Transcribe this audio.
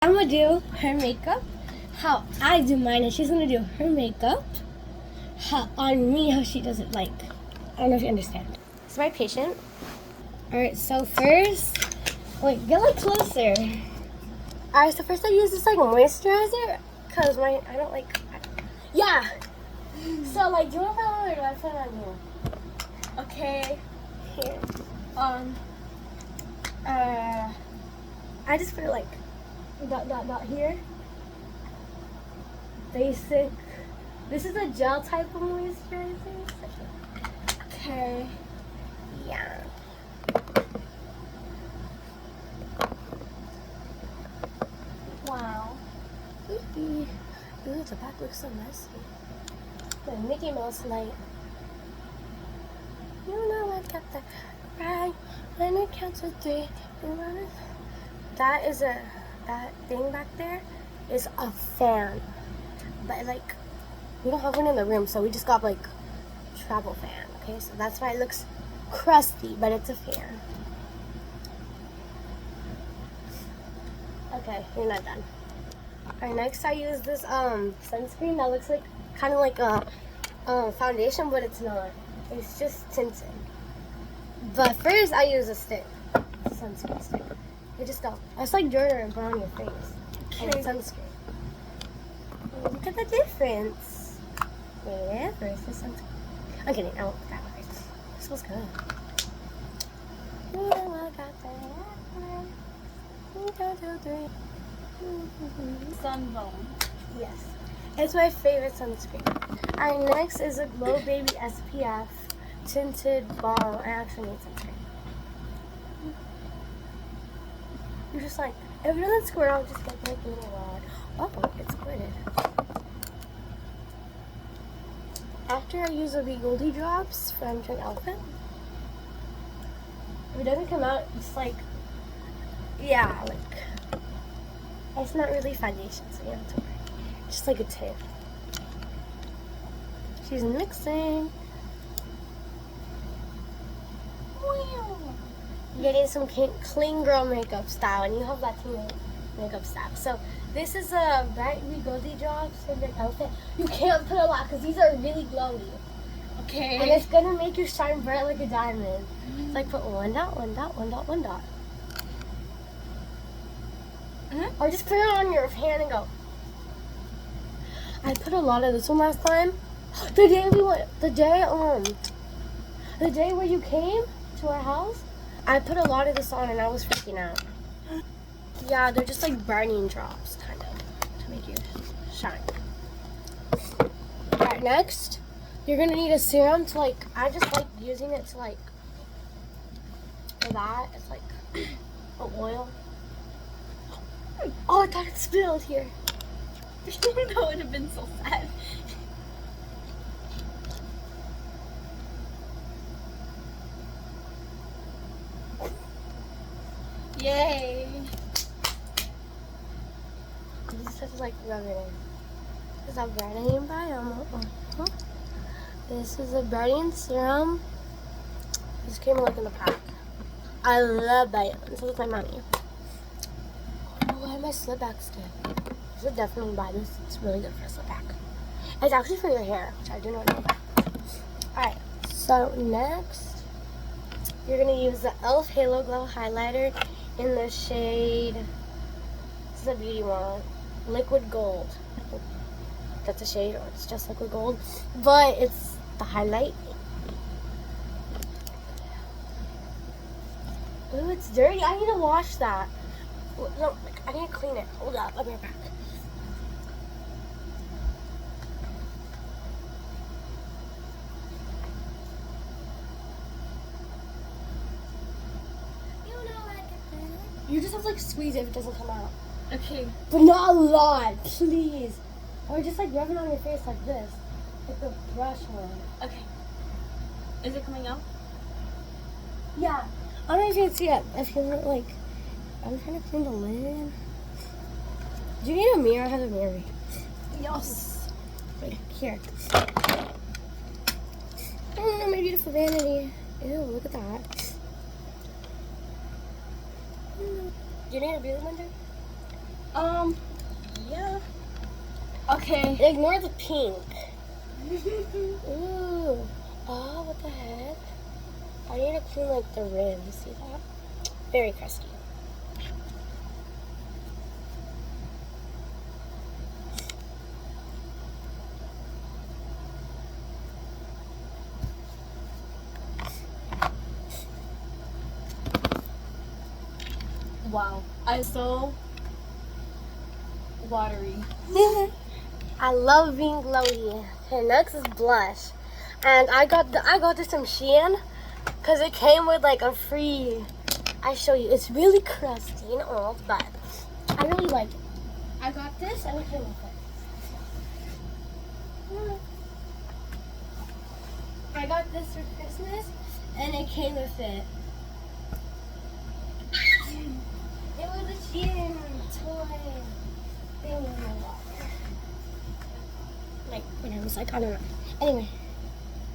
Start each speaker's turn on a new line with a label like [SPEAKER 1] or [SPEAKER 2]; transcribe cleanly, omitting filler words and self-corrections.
[SPEAKER 1] I'm gonna do her makeup how I do mine, and she's gonna do her makeup on me how she does it. Like, I don't know if you understand. It's my patient. Alright, so first, wait, get like closer. Alright, so first I use this like moisturizer, cause I don't like, yeah. So like, do you want to put it on or do I put it on you? Okay. Here. I just put it like dot here. Basic. This is a gel type of moisturizer. Okay. Yeah. Wow. Ooh, the back looks so messy. The Mickey Mouse light. You know I got the right when it counts to 3. That thing back there is a fan. But like, we don't have one in the room, so we just got like travel fan. Okay, so that's why it looks crusty, but it's a fan. Okay, you're not done. Alright, next I use this sunscreen that looks like kind of like a foundation, but it's not. It's just tinted. But first I use a stick, sunscreen stick. You just don't. It's like deodorant and put on your face. And it's sunscreen. Look at the difference. Yeah, first the sunscreen. I'm kidding. I won't put that on. This smells good.
[SPEAKER 2] Sunbone.
[SPEAKER 1] Yes. It's my favorite sunscreen. Alright, next is a Glow Baby SPF tinted balm. I actually need sunscreen. You're just like, if it doesn't squirt out, just get like a little rod. Oh, it squirted. After I use the Goldie drops from Trend Outfit, if it doesn't come out, it's like, yeah, like, it's not really foundation, so you don't have to worry. Just like a tip. She's mixing. Getting some clean girl makeup style, and you have Latino makeup style. So this is a Bright Goldie drops from Trend Outfit. You can't put a lot because these are really glowy.
[SPEAKER 2] Okay.
[SPEAKER 1] And it's gonna make you shine bright like a diamond. It's like put one dot, one dot, one dot, one dot. Or just put it on your hand and go. I put a lot of this one last time. The day where you came to our house, I put a lot of this on and I was freaking out. Yeah, they're just like burning drops, kind of, to make you shine. Alright, next, you're gonna need a serum to like, I just like using it to like, for that, it's like, oil. Oh, I thought it spilled here.
[SPEAKER 2] That would have been so sad. Yay!
[SPEAKER 1] You just have to like rub it in. This is a brightening balm. This is a brightening serum. This came like in the pack. I love that. This is my money. Oh, why my slip back stick? You should definitely buy this. It's really good for a slip back. It's actually for your hair, which I do not know about. Alright, so next, you're gonna use the e.l.f. Halo Glow highlighter in the shade, this is a beauty one, Liquid Gold. I think that's a shade, or it's just Liquid Gold, but it's the highlight. Ooh, it's dirty. I need to wash that. No, like, I need to clean it. Hold up, I'll be right back. You just have to like squeeze it if it doesn't come out.
[SPEAKER 2] Okay.
[SPEAKER 1] But not a lot, please. Or just like rub it on your face like this. Like the brush one.
[SPEAKER 2] Okay. Is it coming out?
[SPEAKER 1] Yeah. I don't know if you can see it. If you look like, I'm trying to clean the lid. Do you need a mirror? I have a mirror.
[SPEAKER 2] Yes.
[SPEAKER 1] Wait, here. Oh, my beautiful vanity. Ew, look at that. Do you need a beauty blender?
[SPEAKER 2] Yeah. Okay.
[SPEAKER 1] Ignore the pink. Ooh. Oh, what the heck? I need to clean like the rims. See that? Very crusty.
[SPEAKER 2] Wow. I'm so watery.
[SPEAKER 1] I love being glowy. Okay, next is blush, and I got this from Shein because it came with like a free. I show you. It's really crusty and old, but I really like it. I got this and it came with it. I got this for Christmas and it came with it. It was a Shein toy thing in my water. Like when I was like, I don't know. Anyway.